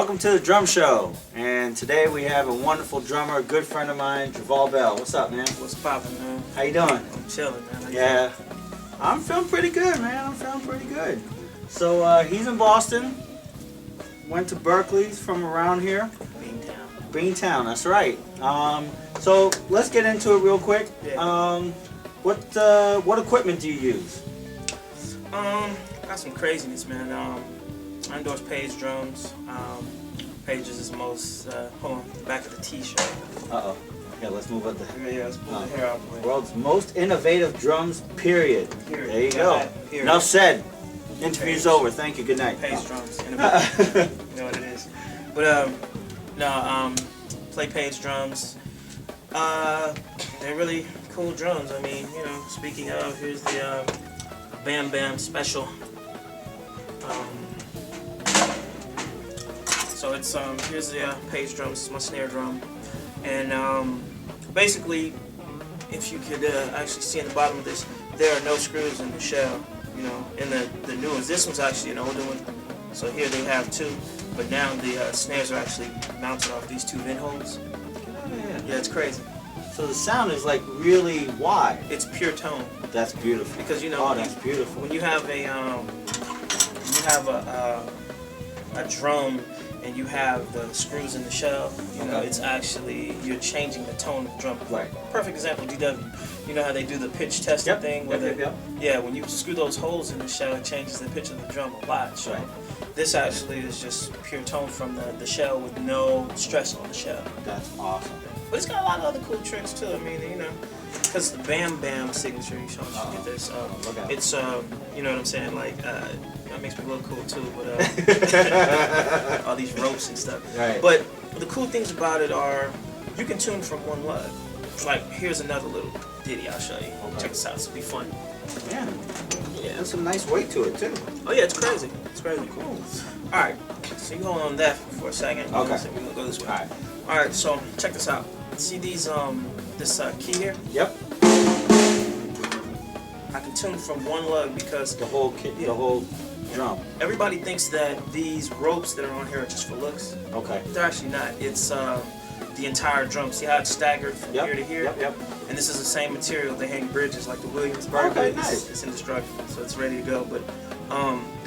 Welcome to the drum show, and today we have a wonderful drummer, a good friend of mine, Jovol. What's up, man? What's poppin', man? How you doing? I'm chilling, man. How you Yeah, I'm feeling pretty good, man. I'm feeling pretty good. So he's in Boston. Went to Berkeley. He's from around here. Beantown. Beantown, that's right. So let's get into it real quick. Yeah. What equipment do you use? Got some craziness, man. I endorse Page drums. Pages is the most. Hold on, back of the T-shirt. Uh-oh. Yeah, let's move up the. Yeah, let's pull the hair out the way. World's most innovative drums, period. Period. There you go. Period. Enough said. Interview's over. Thank you. Good night. Page drums. Innovative. You know what it is. But play Page drums. They're really cool drums. I mean, you know, speaking of, here's the Bam Bam Special. So it's here's the Page drums. It's my snare drum, and basically, if you could actually see in the bottom of this, there are no screws in the shell. You know, in the new ones. This one's actually an older one. So here they have two, but now the snares are actually mounted off these two vent holes. Yeah, it's crazy. So the sound is like really wide. It's pure tone. That's beautiful. Because you know, oh, that's beautiful. When you have a drum and you have the screws in the shell, you know, it's actually, you're changing the tone of the drum. Right. Perfect example, DW. You know how they do the pitch testing thing? Where yeah, when you screw those holes in the shell, it changes the pitch of the drum a lot. So this actually is just pure tone from the shell with no stress on the shell. That's awesome. But it's got a lot of other cool tricks too. I mean, you know, because the Bam Bam signature, you should get this. It's you know what I'm saying? Like, that makes me look cool too. But all these ropes and stuff. Right. But the cool things about it are, you can tune from one lug. Like, here's another little ditty I'll show you. Okay. Check this out. This will be fun. Yeah. There's some nice weight to it too. Oh yeah, it's crazy. It's crazy. Cool. All right. So you hold on that for a second. Okay. So we're gonna go this way. All right. All right. So check this out. See these this key here? Yep. I can tune from one lug because The whole kit, the whole drum. everybody thinks that these ropes that are on here are just for looks. Okay. They're actually not. It's the entire drum. See how it's staggered from here to here? Yep. And this is the same material they hang bridges like the Williamsburg. Okay, nice. It's indestructible, so it's ready to go. But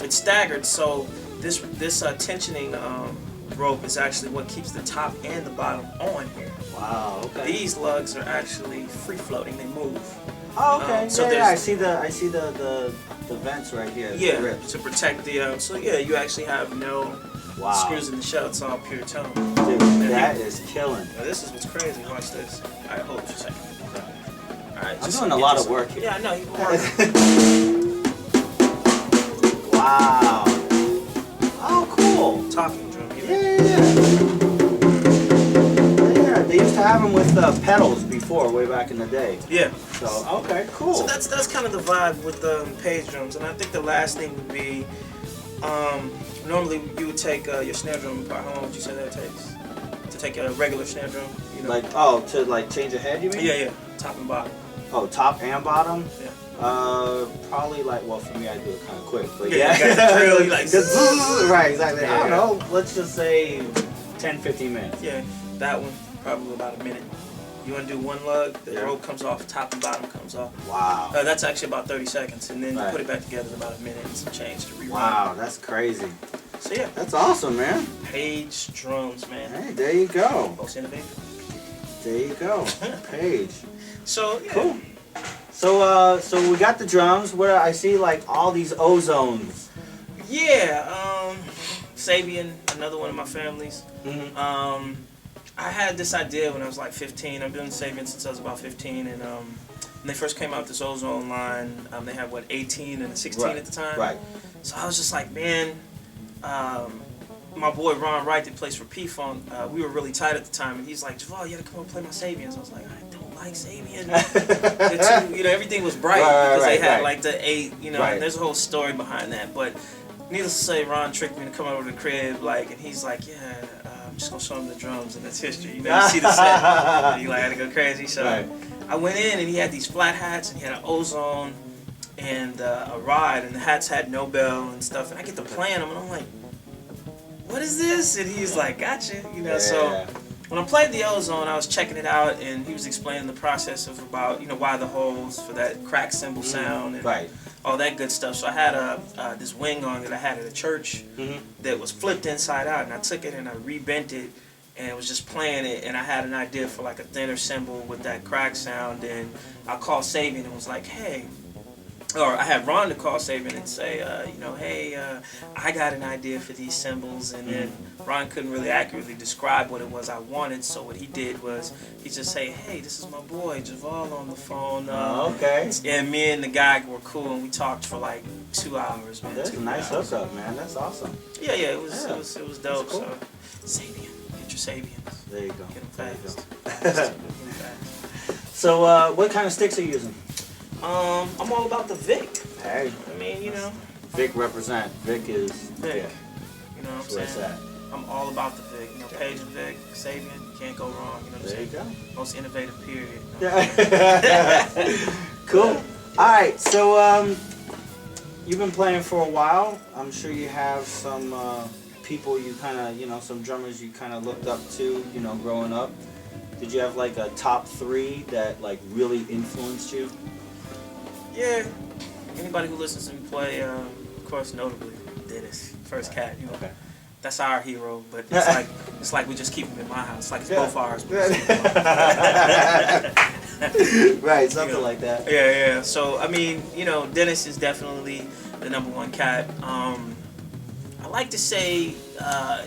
it's staggered, so this tensioning rope is actually what keeps the top and the bottom on here. Wow. Okay. These lugs are actually free floating; they move. Oh, okay. So yeah, I see the vents right here. Yeah, the rips. to protect the. So yeah, you actually have no screws in the shell. It's all pure tone. Dude, that is killing. Now this is what's crazy. Watch this. All right, hold it for a second. All right, I'm doing a lot of work here. Yeah, I know. You've been working. Wow. Oh, cool. Talking drum. Yeah, they used to have them with pedals before, way back in the day. Yeah. So, okay, cool. So that's kind of the vibe with the Page drums, and I think the last thing would be, normally you would take your snare drum apart. How long would you say that takes to take a regular snare drum? You know? Like, to like change a head, you mean? Yeah, top and bottom. Oh, top and bottom? Yeah. Probably like, well, for me, I do it kind of quick, but Yeah, you got the drill, you like, right, exactly. Yeah, I don't know. Let's just say 10-15 minutes. Yeah, that one probably about a minute. You want to do one lug, the rope comes off, top and bottom comes off. Wow. That's actually about 30 seconds, and then you put it back together in about a minute and some change to rerun. Wow, that's crazy. So yeah. That's awesome, man. Page drums, man. Hey, there you go. Most innovative. There you go. Page. So yeah. Cool. So we got the drums. Where I see like all these ozones. Yeah. Sabian, another one of my families. Mm-hmm. I had this idea when I was like 15. I've been Sabian since I was about 15, and when they first came out with this ozone line, they had what, 18 and a 16 at the time. Right. So I was just like, man. My boy Ron Wright that plays for P-Funk, we were really tight at the time, and he's like, Jovol, you gotta come and play my Sabians. I was like, I don't like Sabians. They're too, you know, everything was bright because they had like the 8, you know, and there's a whole story behind that. But needless to say, Ron tricked me to come over to the crib, like, and he's like, yeah, I'm just gonna show him the drums, and that's history. You know, you see the set, and he like had to go crazy. So I went in, and he had these flat hats, and he had an ozone and a ride, and the hats had no bell and stuff, and I get to playing them, and I'm like, what is this? And he's like, gotcha. You know, so Yeah. when I played the ozone, I was checking it out, and he was explaining the process of about, you know, why the holes for that crack cymbal sound and Right. all that good stuff. So I had this wing on that I had at a church that was flipped inside out, and I took it and I rebent it and was just playing it, and I had an idea for like a thinner cymbal with that crack sound, and I called Sabian and was like, hey, or I had Ron to call Sabian and say, you know, hey, I got an idea for these cymbals, and then Ron couldn't really accurately describe what it was I wanted, so what he did was he just say, hey, this is my boy Jovol on the phone. Okay. And me and the guy were cool, and we talked for like 2 hours, man. That's a 2 nice hours. hookup, man. That's awesome. Yeah, it was dope. Cool. So Sabian, get your Sabians. There you go. Get them There you fast. go. Fast. Get 'em fast. So, what kind of sticks are you using? I'm all about the Vic. Hey, I mean, you know, Vic represent. Vic is Vic. yeah. You know what I'm That's where it's saying? at. I'm all about the Vic. You know, Page and Vic, Sabian, you can't go wrong. You know what I'm There you saying? go. Most innovative period. You know what I'm Yeah. Cool. All right. So, you've been playing for a while. I'm sure you have some people you kind of, you know, some drummers you kind of looked up to, you know, growing up. Did you have like a top 3 that like really influenced you? Yeah. Anybody who listens to me play, of course, notably Dennis, first cat. You know, Okay. that's our hero. But it's like we just keep him in my house. Like it's Yeah. both ours. Right, something You know. like that. Yeah. So I mean, you know, Dennis is definitely the #1 cat. I like to say,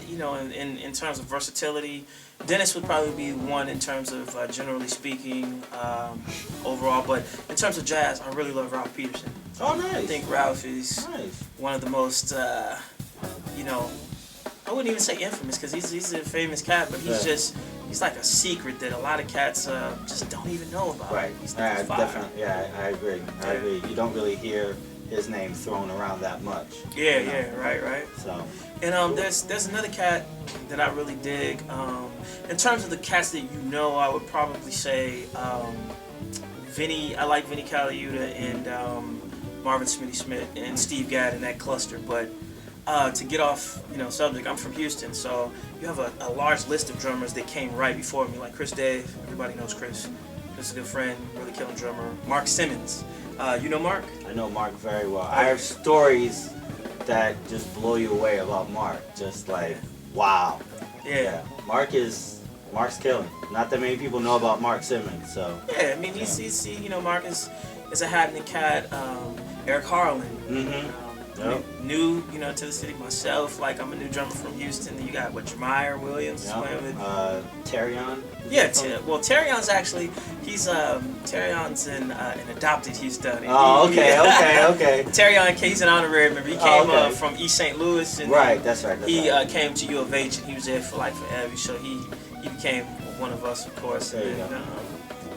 you know, in terms of versatility, Dennis would probably be one in terms of generally speaking, overall. But in terms of jazz, I really love Ralph Peterson. Oh, nice. I think Ralph is Nice. one of the most, you know, I wouldn't even say infamous because he's a famous cat, but he's like a secret that a lot of cats just don't even know about. Right. He's Yeah, fire. definitely. Yeah, I agree. I Yeah. agree. You don't really hear his name thrown around that much. Yeah, you know? right. So. And there's another cat that I really dig. In terms of the cats that you know, I would probably say Vinny. I like Vinny Caliuta and Marvin Smitty Smith and Steve Gadd in that cluster. But to get off, you know, subject, I'm from Houston, so you have a large list of drummers that came right before me, like Chris Dave. Everybody knows Chris. Chris is a good friend, really killing drummer. Mark Simmons. You know Mark? I know Mark very well. I have stories that just blow you away about Mark. Just like, wow. Yeah. Mark's killing. Not that many people know about Mark Simmons, so. Yeah, I mean, he's you know, Mark is a happening cat. Eric Harlan. Yep. New, you know, to the city myself. Like, I'm a new drummer from Houston. You got, Jeremiah Williams is playing with. Terrion. Yeah, Terrion's actually, Terrion's an adopted Houston. Oh, okay. Terrion, he's an honorary member. He came okay. from East St. Louis. And Right, that's right. He came to U of H, and he was there for like forever. So he became one of us, of course. There you and, go.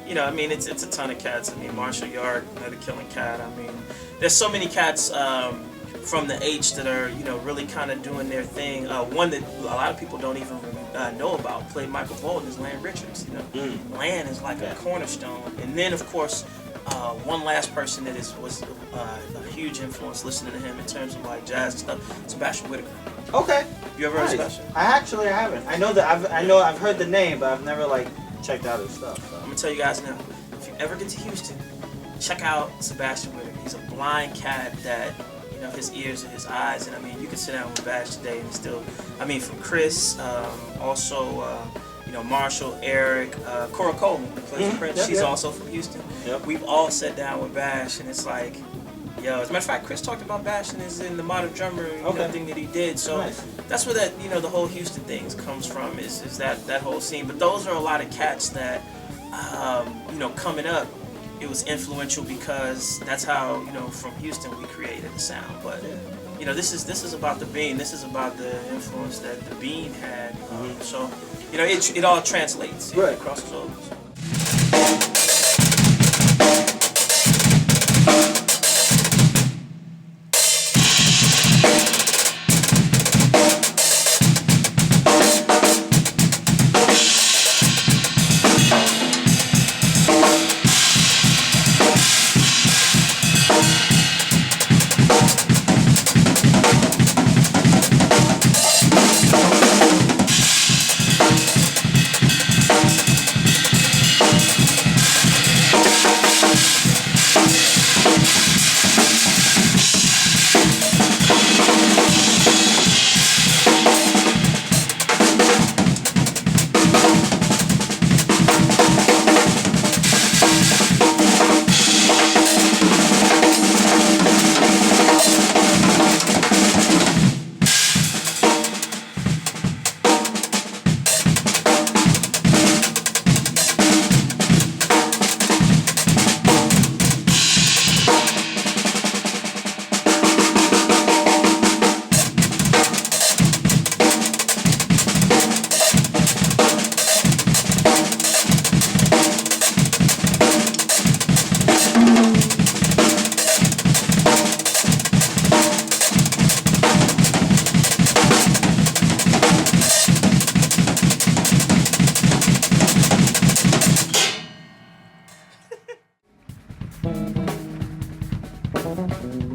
you know, I mean, it's a ton of cats. I mean, Marshall Yard, another killing cat. I mean, there's so many cats from the H that are, you know, really kind of doing their thing. One that a lot of people don't even know about, played Michael Bolton, is Lan Richards. You know, Lan is like a cornerstone. And then, of course, one last person that was a huge influence listening to him in terms of like jazz and stuff, Sebastian Whitaker. Okay. You ever heard of Sebastian? I haven't. I know I've heard the name, but I've never like checked out his stuff. So. I'm gonna tell you guys now. If you ever get to Houston, check out Sebastian Whitaker. He's a blind cat that, you know, his ears and his eyes, and I mean, you can sit down with Bash today and still, I mean, from Chris, also, you know, Marshall, Eric, Cora Coleman, who plays with Prince. Yep, She's yep. also from Houston. Yep. We've all sat down with Bash, and it's like, yo, as a matter of fact, Chris talked about Bash in the Modern Drummer thing that he did. So Nice. that's where that, you know, the whole Houston thing comes from, is that whole scene. But those are a lot of cats that, you know, coming up, it was influential because that's how, you know, from Houston we created the sound. But you know, this is about the Bean. This is about the influence that the Bean had. So, you know, it all translates. Right. It crosses over. Bye.